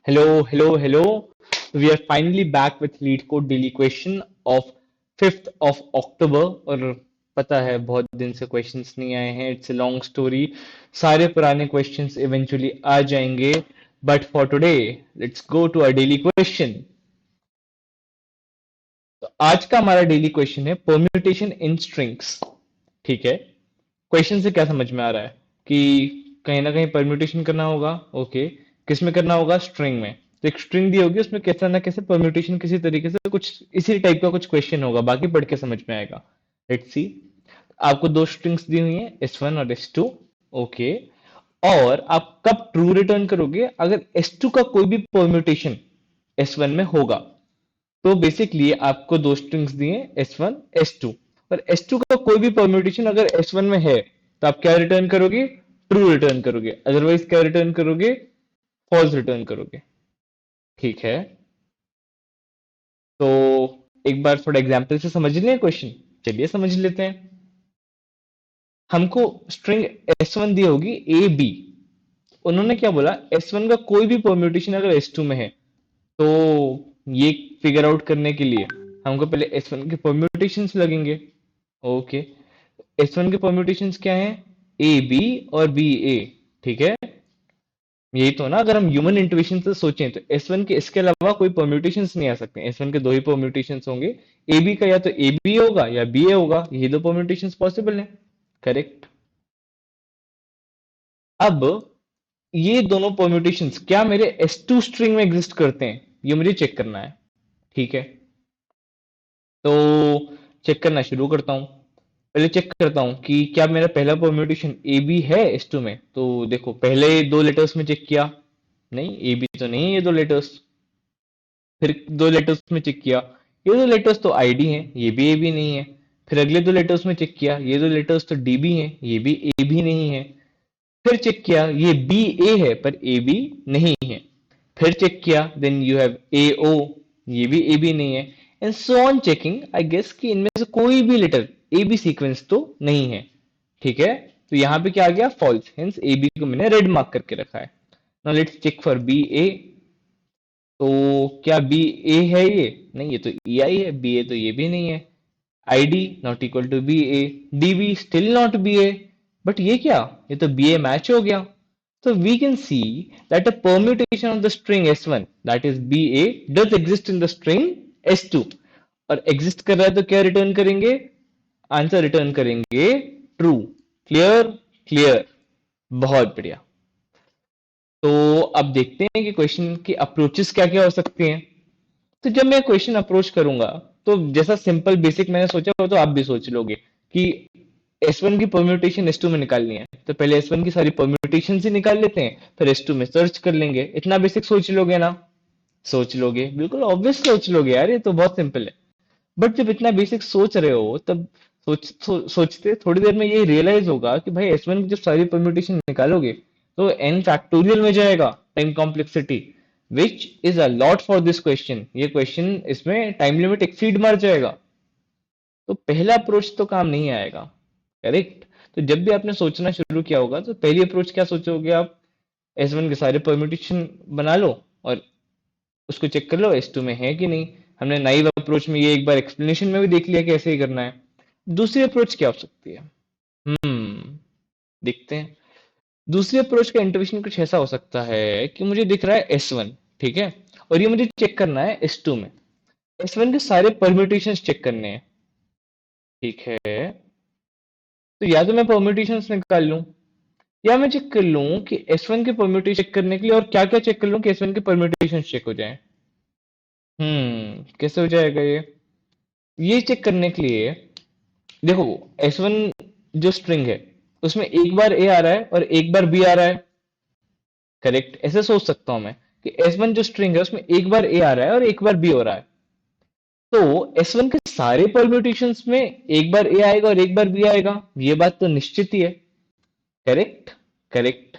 Hello. We are finally back with Lead Code Daily Question of 5th of October. और पता है बहुत दिन से क्वेश्चंस नहीं आए हैं. It's a long story. सारे पुराने क्वेश्चंस इवेंचुअली आ जाएंगे. But for today let's go to a daily question. तो आज का हमारा डेली क्वेश्चन है परम्यूटेशन इन स्ट्रिंग्स. ठीक है. क्वेश्चन से क्या समझ में आ रहा है कि कहीं ना कहीं परम्यूटेशन करना होगा. ओके. किस में करना होगा? स्ट्रिंग में. तो एक स्ट्रिंग दी होगी, उसमें कैसा ना कैसे परम्यूटेशन किसी तरीके से कुछ इसी टाइप का कुछ क्वेश्चन होगा. बाकी पढ़ के समझ में आएगा. Let's see. आपको दो स्ट्रिंग्स दी हुई हैं, S1 और S2. ओके. और आप कब ट्रू रिटर्न करोगे? अगर S2 का कोई भी परम्यूटेशन S1 में होगा. तो बेसिकली आपको दो स्ट्रिंग्स दिए, S1 S2. और S2 का कोई भी परम्यूटेशन अगर S1 में है तो आप क्या रिटर्न करोगे? ट्रू रिटर्न करोगे. अदरवाइज क्या रिटर्न करोगे? फॉल्स रिटर्न करोगे. ठीक है. तो एक बार थोड़ा एग्जांपल से समझ लें क्वेश्चन. चलिए समझ लेते हैं. हमको स्ट्रिंग S1 दी होगी ए बी. उन्होंने क्या बोला? S1 का कोई भी परम्यूटेशन अगर S2 में है. तो ये फिगर आउट करने के लिए हमको पहले S1 के परम्यूटेशंस लगेंगे. ओके. S1 के परम्यूटेशंस क्या हैं? ए बी और बी ए. ठीक है. यही तो ना. अगर हम ह्यूमन इंट्यूशन से सोचें तो S1 के इसके अलावा कोई परम्यूटेशंस नहीं आ सकते. S1 के दो ही परम्यूटेशंस होंगे. ए बी का या तो ए बी होगा या बी ए होगा. यही दो परम्यूटेशंस पॉसिबल हैं. करेक्ट. अब ये दोनों परम्यूटेशंस क्या मेरे S2 स्ट्रिंग में एग्जिस्ट करते हैं? ये मुझे चेक करना है. ठीक है. तो चेक करना शुरू करता हूं. पहले चेक करता हूं कि क्या मेरा पहला परम्यूटेशन ए बी है S2 में. तो देखो, पहले दो लेटर्स में चेक किया. नहीं, ए बी तो नहीं है ये दो लेटर्स. फिर दो लेटर्स में चेक किया. ये दो लेटर्स तो आईडी हैं, ये भी ए बी नहीं है. फिर अगले दो लेटर्स में चेक किया. ये दो लेटर्स तो डी बी हैं, ये भी ए बी नहीं है. फिर चेक किया, ये बी ए है पर ए बी नहीं है. फिर चेक किया, then you have a O. ये भी ए बी नहीं है. And so on checking. I guess कि इनमें से कोई भी लेटर ए बी सीक्वेंस तो नहीं है. ठीक है. तो यहाँ पे क्या आ गया? फॉल्स. हेंस ए बी को मैंने रेड मार्क करके रखा है. Now let's check for B A. तो क्या बी ए है ये? नहीं, ये तो ई आई है. बी ए तो ये भी नहीं है. ID not equal to B A. DB still not B A. But ये क्या? ये तो बी ए मैच हो गया. So we can see that a permutation of the string S1, that is BA, does exist in the string S2. और exist कर रहा है तो क्या रिटर्न करेंगे? आंसर रिटर्न करेंगे ट्रू. क्लियर? क्लियर. बहुत बढ़िया. तो अब देखते हैं कि क्वेश्चन की अप्रोचेस क्या क्या हो सकती हैं. तो जब मैं क्वेश्चन अप्रोच करूंगा तो जैसा सिंपल बेसिक मैंने सोचा हो तो आप भी सोच लोगे कि S1 की परम्यूटेशन S2 में निकालनी है. तो पहले S1 की सारी परम्यूटेशन ही निकाल लेते हैं, फिर S2 में सर्च कर लेंगे. इतना बेसिक सोच लोगे ना? सोच लोगे, बिल्कुल ऑब्वियस सोच लोगे यार. ये तो बहुत सिंपल है. बट जब इतना बेसिक सोच रहे हो तब सोचते थोड़ी देर में ये रियलाइज होगा कि भाई S1 की जब सारी परम्यूटेशन निकालोगे तो n फैक्टोरियल में जाएगा time complexity, which is a lot for this question. ये क्वेश्चन इसमें टाइम लिमिट एक्सीड मार जाएगा. तो पहला अप्रोच तो काम नहीं आएगा. करेक्ट. तो जब भी आपने सोचना शुरू किया होगा तो पहली अप्रोच क्या सोचोगे आप? S1 के सारे परम्यूटेशन बना लो और उसको चेक कर लो S2 में है कि नहीं. हमने नाइव अप्रोच में ये एक बार एक्सप्लेनेशन में भी देख लिया कैसे ही करना है. दूसरी अप्रोच क्या हो सकती है? देखते हैं. दूसरी अप्रोच का इंटरवेंशन कुछ ऐसा हो सकता है कि मुझे दिख रहा है S1. ठीक है. और ये मुझे चेक करना है S2 में. S1 के सारे परम्यूटेशन चेक करने हैं. ठीक है. तो या तो मैं परम्यूटेशंस निकाल लूं या मैं चेक कर लूं कि S1 के परम्यूटेशन चेक करने के लिए और क्या क्या चेक कर लूं कि S1 के परम्यूटेशन चेक हो जाए. कैसे हो जाएगा ये? ये चेक करने के लिए देखो, S1 जो स्ट्रिंग है उसमें एक बार ए आ रहा है और एक बार बी आ रहा है. करेक्ट. ऐसे सोच सकता हूं मैं कि S1 जो स्ट्रिंग है उसमें एक बार ए आ रहा है और एक बार बी हो रहा है. तो S1 के सारे परम्यूटेशंस में एक बार ए आएगा और एक बार बी आएगा. ये बात तो निश्चित ही है. करेक्ट. करेक्ट.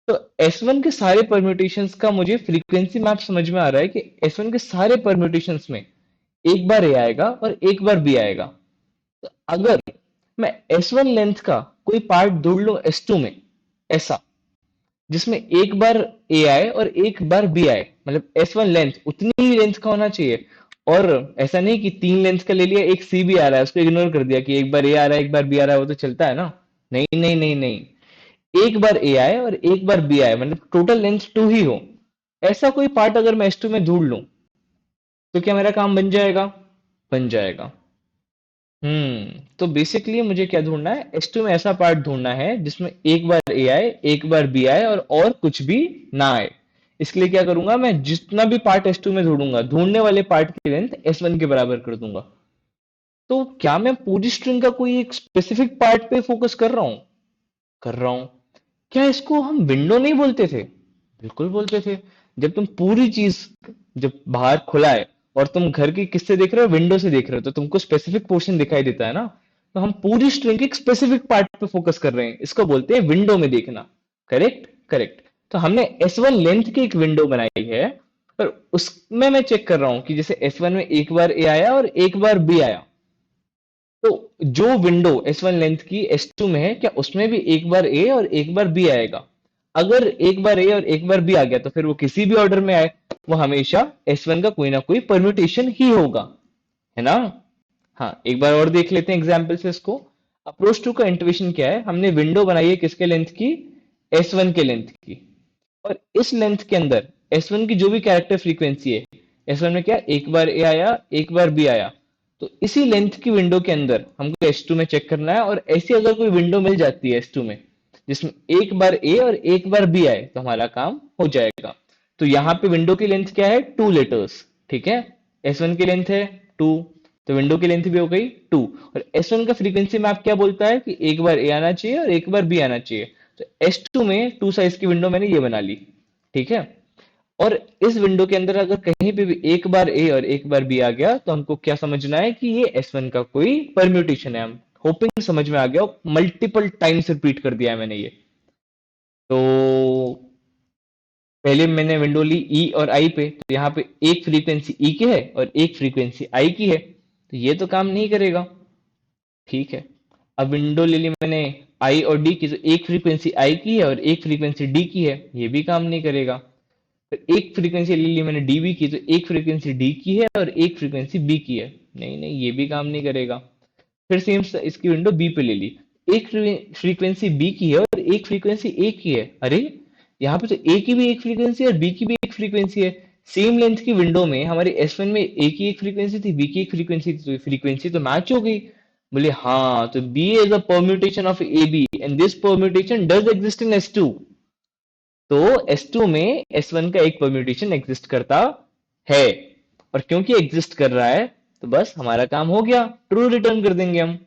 तो S1 के सारे परम्यूटेशंस का मुझे फ्रीक्वेंसी मैप समझ में आ रहा है कि S1 के सारे परम्यूटेशंस में एक बार ए आएगा और एक बार बी आएगा. तो अगर मैं S1 लेंथ का कोई पार्ट ढूंढ लूं S2 में, ऐसा जिसमें एक बार ए आए और एक बार बी आए, मतलब S1 लेंथ उतनी ही लेंथ का होना चाहिए। और ऐसा नहीं कि तीन लेंथ का ले लिया, एक सी भी आ रहा है उसको इग्नोर कर दिया कि एक बार ए आ रहा है एक बार बी आ रहा है, वो तो चलता है ना। नहीं नहीं नहीं नहीं, एक बार ए आए और एक बार बी आए, मतलब टोटल लेंथ टू ही हो। ऐसा कोई पार्ट अगर मैं S2 में ढूंढ लूं तो क्या मेरा काम बन जाएगा? बन जाएगा। तो बेसिकली मुझे क्या ढूंढना है, S2 में ऐसा पार्ट ढूंढना है जिसमें एक बार ए आए एक बार बी आए और कुछ भी ना आए। इसके लिए क्या करूंगा, मैं जितना भी पार्ट S2 में ढूंढूंगा, ढूंढने वाले पार्ट की लेंथ S1 के बराबर कर दूंगा। तो क्या मैं पूरी स्ट्रिंग का कोई एक स्पेसिफिक पार्ट पे फोकस कर रहा हूं? कर रहा हूं। क्या इसको हम विंडो नहीं बोलते थे? बिल्कुल बोलते थे। जब तुम पूरी चीज, जब बाहर खुला है और तुम घर की किससे देख रहे हो, विंडो से देख रहे हो, तो तुमको स्पेसिफिक पोर्शन दिखाई देता है ना। तो हम पूरी स्ट्रिंग के एक स्पेसिफिक पार्ट पे फोकस कर रहे हैं, इसको बोलते हैं विंडो में देखना। Correct correct. तो हमने S1 लेंथ की एक विंडो बनाई है, और उसमें मैं चेक कर रहा हूं कि जैसे S1 में एक बार ए आया और एक बार बी आया, तो जो विंडो S1 लेंथ की S2 में है, क्या उसमें भी एक बार ए और एक बार बी आएगा? अगर एक बार ए और एक बार बी आ गया तो फिर वो किसी भी ऑर्डर में आए, वो हमेशा S1 का कोई ना कोई परम्यूटेशन ही होगा, है ना। हाँ, एक बार और देख लेते हैं एग्जाम्पल से इसको। अप्रोच टू का इंटुइशन क्या है, हमने विंडो बनाई है किसके लेंथ की? S1 के लेंथ की। और इस लेंथ के अंदर S1 की जो भी कैरेक्टर फ्रीक्वेंसी है, S1 में क्या एक बार ए आया एक बार बी आया, तो इसी लेंथ की विंडो के अंदर हमको S2 में चेक करना है। और ऐसी अगर कोई विंडो मिल जाती है S2 में जिसमें एक बार ए और एक बार बी आए, तो हमारा काम हो जाएगा। तो यहाँ पे विंडो की लेंथ क्या है? 2 लेटर्स। ठीक है, S1 की लेंथ है 2, तो विंडो की लेंथ भी हो गई 2। और S1 का फ्रीक्वेंसी मैप क्या बोलता है कि एक बार ए आना चाहिए और एक बार बी आना चाहिए। तो S2 में 2 साइज की विंडो मैंने ये बना ली। ठीक है। और इस विंडो के अंदर अगर कहीं पे भी एक बार ए और एक बार बी आ गया, तो हमको क्या समझना है कि ये S1 का कोई परम्यूटेशन है। हम होपिंग समझ में आ गया, मल्टीपल टाइम्स रिपीट कर दिया है मैंने ये। तो पहले मैंने विंडो ली ई और आई पे, तो यहाँ पे एक फ्रीक्वेंसी ई की है और एक फ्रीक्वेंसी आई की है, तो ये तो काम नहीं करेगा। ठीक है। अब विंडो ले ली मैंने आई और डी की, तो एक फ्रीक्वेंसी आई की है और एक फ्रीक्वेंसी डी की है, ये भी काम नहीं करेगा। फिर एक फ्रीक्वेंसी ले ली मैंने डीबी की, तो एक फ्रीक्वेंसी डी की है और एक फ्रीक्वेंसी बी की है, नहीं नहीं ये भी काम नहीं करेगा। फिर सेम इसकी विंडो बी पे ले ली, एक फ्रीक्वेंसी बी की है और एक फ्रीक्वेंसी ए की है। अरे, यहाँ पे तो ए की भी एक फ्रीक्वेंसी है और बी की भी एक फ्रीक्वेंसी है। सेम लेंथ की विंडो में हमारे S1 में ए की एक फ्रीक्वेंसी थी, बी की एक फ्रीक्वेंसी थी, तो फ्रीक्वेंसी तो मैच हो गई। बोले हाँ, तो B is a permutation of A B and this permutation does exist in S2। तो S2 में S1 का एक परम्यूटेशन एग्जिस्ट करता है, और क्योंकि एग्जिस्ट कर रहा है, तो बस हमारा काम हो गया, ट्रू रिटर्न कर देंगे हम।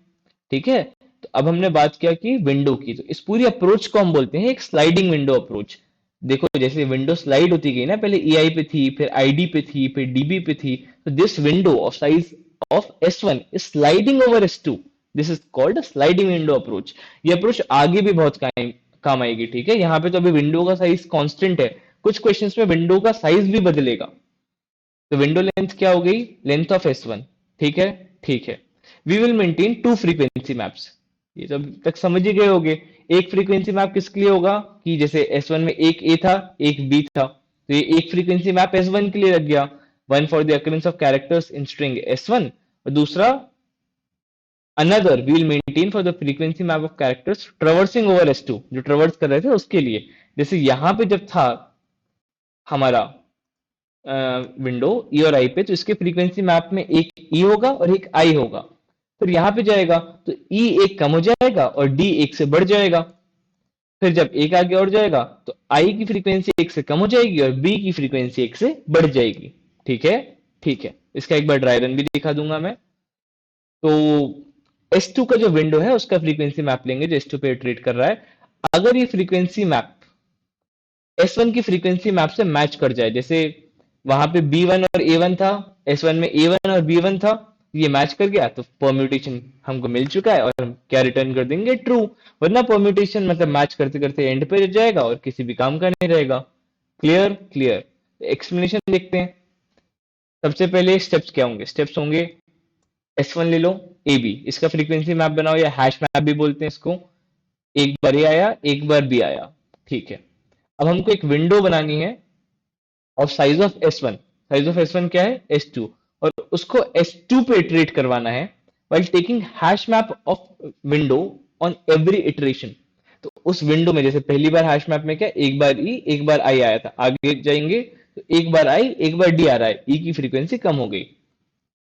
ठीक है। तो अब हमने बात किया कि विंडो की, तो इस पूरी अप्रोच को हम बोलते हैं एक स्लाइडिंग विंडो अप्रोच। देखो जैसे विंडो स्लाइड होती गई ना, पहले EI पे थी, फिर ID पे थी, फिर DB पे थी, तो this window of size of S1 is sliding over S2। This is called sliding window approach. ये अप्रोच आगे भी बहुत काम आएगी। ठीक है, यहाँ पे तो अभी विंडो का साइज कांस्टेंट है, कुछ क्वेश्चंस में विंडो का साइज भी बदलेगा। तो विंडो लेंथ क्या हो गई? Length of S1। ठीक है। ठीक है। We will maintain two frequency maps. ये तो अभी तक समझ ही गए होगे। एक फ्रीक्वेंसी मैप किसके लिए होगा कि जैसे S1 में एक ए था एक बी था, तो ये एक फ्रीक्वेंसी मैप S1 के लिए रख गया, one for the occurrence of characters in string S1, और दूसरा another we will maintain for the frequency map of characters traversing over S2, जो ट्रेवर्स कर रहे थे उसके लिए। जैसे यहाँ पे जब था हमारा विंडो ई और आई पे, तो इसके फ्रीक्वेंसी मैप में एक ई होगा और एक आई होगा। फिर यहाँ पे जाएगा तो ई एक कम हो जाएगा और डी एक से बढ़ जाएगा। फिर जब एक आगे और जाएगा तो आई की फ्रीक्वेंसी एक से कम हो जाएगी और बी की फ्रीक्वेंसी एक से बढ़ जाएगी। ठीक है। ठीक है, इसका एक बार ड्राई रन भी दिखा दूंगा मैं। तो S2 का जो विंडो है उसका फ्रीक्वेंसी मैप लेंगे जो S2 पे इटरेट कर रहा है। अगर ये फ्रीक्वेंसी मैप S1 की फ्रीक्वेंसी मैप से मैच कर जाए, जैसे वहां पे B1 और A1 था, S1 में A1 और B1 था, ये मैच कर गया, तो परम्यूटेशन हमको मिल चुका है और हम क्या रिटर्न कर देंगे? ट्रू। वरना परम्यूटेशन मतलब मैच करते करते एंड पे जाएगा और किसी भी काम का नहीं रहेगा। Clear clear. एक्सप्लेनेशन देखते हैं। सबसे पहले स्टेप्स क्या होंगे? स्टेप्स होंगे S1 ले लो, AB, इसका फ्रीक्वेंसी मैप बनाओ या हैश मैप भी बोलते हैं इसको। एक बार ए आया एक बार बी आया। ठीक है। अब हमको एक विंडो बनानी है of size of S1। Size of S1 क्या है? S2। और उसको S2 पे इटरेट करवाना है while taking hash map of window on every iteration। तो उस विंडो में जैसे पहली बार हैश मैप में क्या, एक बार ई एक बार आई आया था, आगे जाएंगे तो एक बार आई एक बार डी आ रहा है, ई की फ्रीक्वेंसी कम हो गई।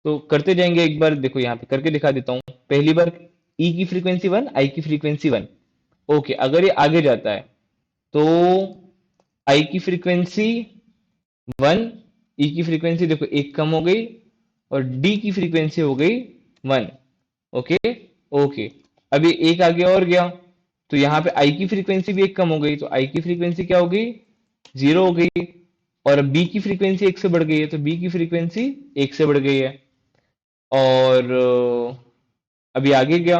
तो करते जाएंगे, एक बार देखो यहाँ पे करके दिखा देता हूँ। पहली बार ई की फ्रीक्वेंसी वन, आई की फ्रीक्वेंसी वन। ओके, अगर ये आगे जाता है तो आई की फ्रीक्वेंसी वन, ई की फ्रीक्वेंसी देखो एक कम हो गई, और डी की फ्रीक्वेंसी हो गई वन। ओके। ओके, अभी एक आगे और गया तो यहाँ पे आई की फ्रीक्वेंसी भी एक कम हो गई, तो आई की फ्रीक्वेंसी क्या हो गई? जीरो हो गई। और बी की फ्रीक्वेंसी एक से बढ़ गई है, तो बी की फ्रीक्वेंसी एक से बढ़ गई है। और अभी आगे गया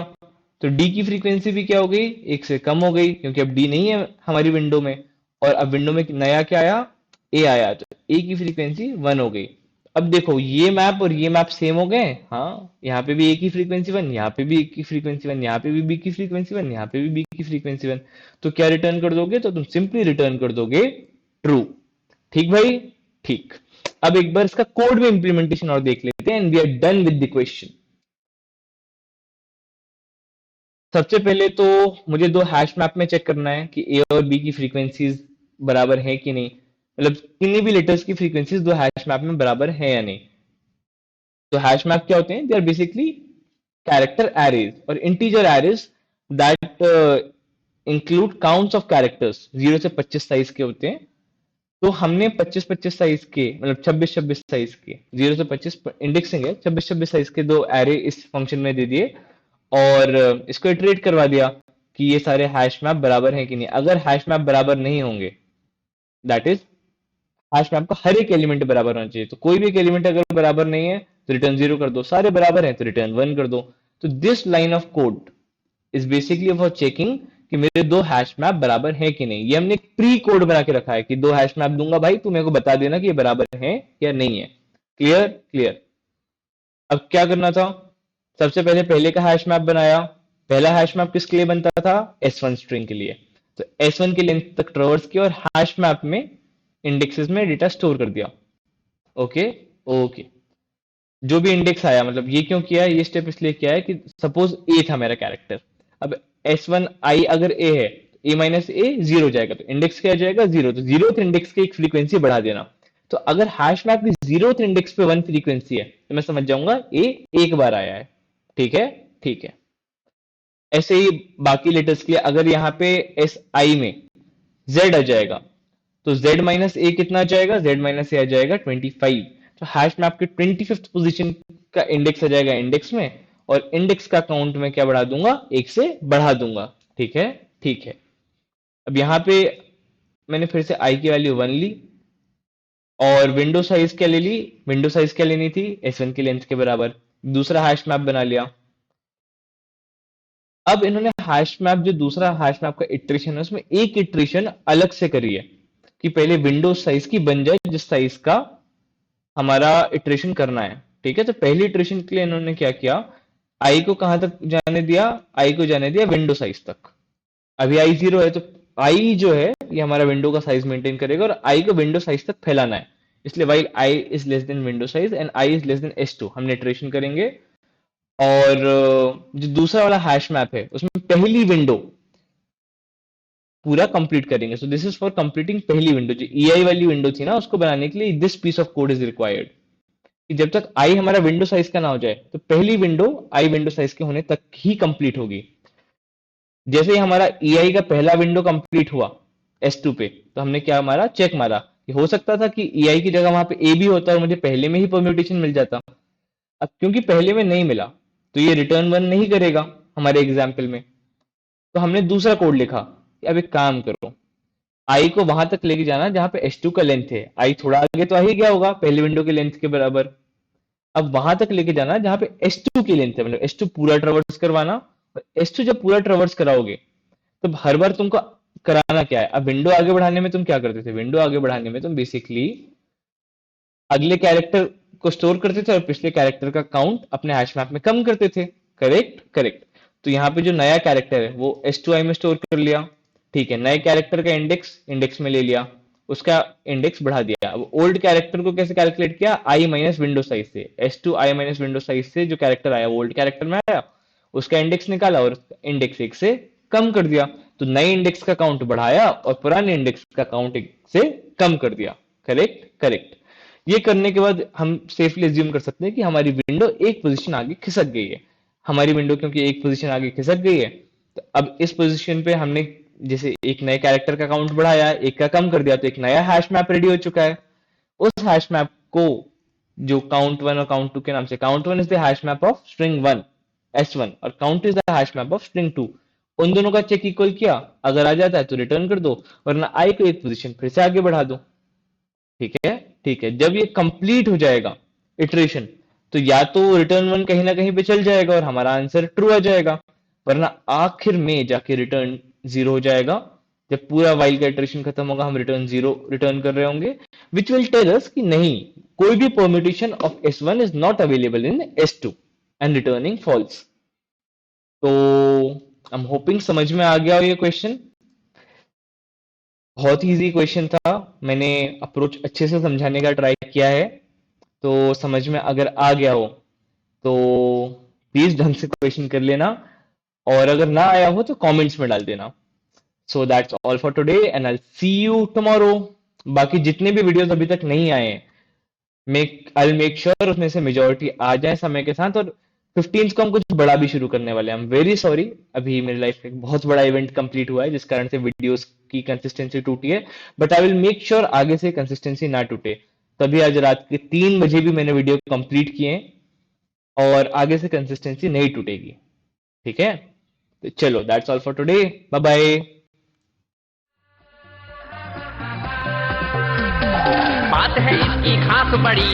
तो डी की फ्रीक्वेंसी भी क्या हो गई? एक से कम हो गई, क्योंकि अब डी नहीं है हमारी विंडो में। और अब विंडो में नया क्या आया? ए आया, तो ए की फ्रीक्वेंसी वन हो गई। अब देखो ये मैप और ये मैप सेम हो गए। हाँ, यहाँ पे भी ए की फ्रीक्वेंसी वन, यहाँ पे भी ए की फ्रीक्वेंसी वन, यहाँ पे भी बी की फ्रीक्वेंसी वन, यहाँ पे भी बी की फ्रीक्वेंसी वन। तो क्या रिटर्न कर दोगे? तो तुम सिंपली रिटर्न कर दोगे ट्रू। ठीक भाई? ठीक। अब एक बार इसका कोड में इंप्लीमेंटेशन और देख लेते हैं, and we are done with the question. सबसे पहले तो मुझे दो हैश मैप में चेक करना है कि ए और बी की फ्रीक्वेंसीज बराबर है कि नहीं, मतलब किन्हीं भी लेटर्स की फ्रीक्वेंसीज दो हैश मैप में बराबर है या नहीं। तो हैश मैप क्या होते हैं? They are basically character arrays और integer arrays that include counts of characters. 0 से 25 साइज के होते हैं। तो हमने 25-25 साइज के, मतलब 26-26 साइज के, 0 से 25 इंडेक्सिंग है, 26-26 साइज के दो एरे इस फंक्शन में दे दिए, और इसको इटरेट करवा दिया कि ये सारे हैश मैप बराबर हैं कि नहीं। अगर हैश मैप बराबर नहीं होंगे, दैट इज हैश मैप का हर एक एलिमेंट बराबर होना चाहिए। तो कोई भी एक एलिमेंट अगर बराबर नहीं है तो रिटर्न जीरो कर दो, सारे बराबर हैं तो रिटर्न वन कर दो। तो this line of code is basically for checking कि मेरे दो हैश मैप बराबर हैं कि नहीं। ये हमने एक प्री कोड बना के रखा है कि दो हैश मैप दूंगा भाई, तू मेरे को बता देना कि ये बराबर है या नहीं है। क्लियर? क्लियर। अब क्या करना था? सबसे पहले पहले का हैश मैप बनाया। पहला हैश मैप किसके लिए बनता था? S1 स्ट्रिंग के लिए। तो S1 की लेंथ तक ट्रवर्स किया और हैश मैप में इंडेक्सेस में डेटा स्टोर कर दिया। ओके। ओके, जो भी इंडेक्स आया, मतलब ये क्यों किया है? ये स्टेप इसलिए किया है कि सपोज ए था मेरा कैरेक्टर। अब S1 आई अगर ए है, ए माइनस ए जीरो हो जाएगा, तो इंडेक्स क्या आ जाएगा? जीरो। तो जीरोथ इंडेक्स की एक फ्रीक्वेंसी बढ़ा देना। तो अगर हैश मैप की जीरोथ इंडेक्स पे वन फ्रीक्वेंसी है तो मैं समझ जाऊंगा ए एक बार आया है। ठीक है? ठीक है। ऐसे ही बाकी लेटर्स के लिए अगर यहाँ पे एस आई में जेड आ जाएगा तो z माइनस ए कितना आ जाएगा? z माइनस ए आ जाएगा 25। तो हैश मैप के 25th पोजीशन का इंडेक्स आ जाएगा इंडेक्स में, और इंडेक्स का काउंट में क्या बढ़ा दूंगा? एक से बढ़ा दूंगा। ठीक है? ठीक है। अब यहाँ पे मैंने फिर से आई की वैल्यू वन ली, और विंडो साइज क्या ले ली? विंडो साइज क्या लेनी थी? S1 की लेंथ के बराबर। दूसरा हैश मैप बना लिया। अब इन्होंने हैश मैप, जो दूसरा हैश मैप का इटरेशन है, उसमें एक इटरेशन अलग से करी है कि पहले विंडो साइज की बन जाए जिस साइज का हमारा इटरेशन करना है। ठीक है? तो पहली इटरेशन के लिए इन्होंने क्या किया? आई को कहां तक जाने दिया? आई को जाने दिया विंडो साइज तक। अभी आई जीरो है, तो आई जो है ये हमारा विंडो का साइज मेंटेन करेगा, और आई को विंडो साइज तक फैलाना है। इसलिए while I is less than window size and I is less than S2 हमने इटरेशन करेंगे। और जो दूसरा वाला हैश मैप है उसमें पहली विंडो पूरा कंप्लीट करेंगे। So this is for completing पहली विंडो। जो EI वाली विंडो थी ना, उसको बनाने के लिए this piece of code is required, कि जब तक आई हमारा विंडो साइज का ना हो जाए तो पहली विंडो आई विंडो साइज के होने तक ही कंप्लीट होगी। जैसे ही हमारा EI का पहला विंडो कंप्लीट हुआ S2 पे, तो हमने क्या मारा? चेक मारा कि हो सकता था कि EI की जगह वहां पे ए भी होता और मुझे पहले में ही परम्यूटेशन मिल जाता। अब क्योंकि पहले में नहीं मिला तो ये रिटर्न वन नहीं करेगा हमारे एग्जाम्पल में। तो हमने दूसरा कोड लिखा कि अब एक काम करो, आई को वहां तक लेके जाना जहां पे S2 का लेंथ है। आई थोड़ा आगे तो आ ही गया होगा पहले विंडो के लेंथ के बराबर। अब वहां तक लेके जाना जहां पे S2 की लेंथ है, मतलब S2 पूरा ट्रेवर्स करवाना। और S2 जब पूरा ट्रेवर्स कराओगे तो हर बार तुमको कराना क्या है? अब विंडो आगे बढ़ाने में तुम क्या करते थे? विंडो आगे बढ़ाने में तुम बेसिकली अगले कैरेक्टर को स्टोर करते थे और पिछले कैरेक्टर का काउंट अपने हैश मैप में कम करते थे। करेक्ट? करेक्ट। तो यहाँ पे जो नया कैरेक्टर है वो S2 आई में स्टोर कर लिया, ठीक है, नए कैरेक्टर का इंडेक्स इंडेक्स में ले लिया, उसका इंडेक्स बढ़ा दिया। अब ओल्ड कैरेक्टर को कैसे कैलकुलेट किया, आई माइनस विंडो साइज से, S two I minus window size से जो कैरेक्टर आया वो ओल्ड कैरेक्टर में आया, उसका इंडेक्स निकाला और इंडेक्स एक से कम कर दिया। तो नए इंडेक्स का काउंट बढ़ाया और पुराने इंडेक्स का काउंट एक से कम कर दिया। Correct, correct. ये करने के बाद हम सेफली अज्यूम कर सकते हैं कि हमारी विंडो एक पोजीशन आगे खिसक गई है। हमारी विंडो क्योंकि एक पोजीशन आगे खिसक गई है, तो अब इस पोजीशन पे हमने जैसे एक नए कैरेक्टर का काउंट बढ़ाया, एक का कम कर दिया, तो एक नया हैश मैप रेडी हो चुका है। उस हैश मैप को जो काउंट वन और काउंट टू के नाम से, count one is the hash map of string one S one, और count is the hash map of string two. उन दोनों का चेक इक्वल किया, अगर आ जाता है तो रिटर्न कर दो, वरना आई को एक पोजीशन फिर से आगे बढ़ा दो। ठीक है, ठीक है। जब ये कंप्लीट हो जाएगा इटरेशन, तो या तो रिटर्न वन कहीं ना कहीं पे चल जाएगा और हमारा आंसर ट्रू आ जाएगा, वरना आखिर में जाके रिटर्न जीरो हो जाएगा। जब पूरा वाइल का इटरेशन खत्म होगा, हम रिटर्न जीरो रिटर्न कर रहे होंगे, विच विल टेल अस कि नहीं, कोई भी permutation of S1 is not available in S2 and returning false. तो आई एम होपिंग समझ में आ गया हो ये क्वेश्चन। बहुत ही इजी क्वेश्चन था, मैंने अप्रोच अच्छे से समझाने का ट्राई किया है, तो समझ में अगर आ गया हो तो प्लीज ढंग से क्वेश्चन कर लेना, और अगर ना आया हो तो कमेंट्स में डाल देना। So that's all for today and I see you tomorrow. बाकी जितने भी वीडियोस अभी तक नहीं आए, आई मेक श्योर उसमें से मेजोरिटी आ जाए समय के साथ, और 15 को हम कुछ बड़ा भी शुरू करने वाले हैं। आई एम वेरी सॉरी, अभी मेरी लाइफ में एक बहुत बड़ा इवेंट कंप्लीट हुआ है जिस कारण से वीडियोस की कंसिस्टेंसी टूटी है, but I will make sure आगे से कंसिस्टेंसी ना टूटे। तभी आज रात के 3 बजे भी मैंने वीडियो कंप्लीट किए हैं, और आगे से कंसिस्टेंसी नहीं टूटेगी। ठीक है, तो चलो that's all for today, bye bye. बात है इसकी खास बड़ी,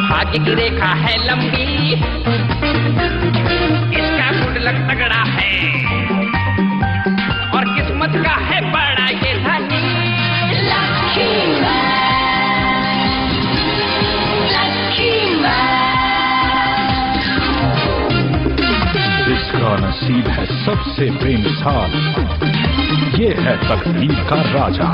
भाग्य की रेखा है लंबी, इसका गुड लक तगड़ा है और किस्मत का है बड़ा ये धनी। लकी जिसका नसीब है सबसे बेमिसाल, ये है तकदीर का राजा।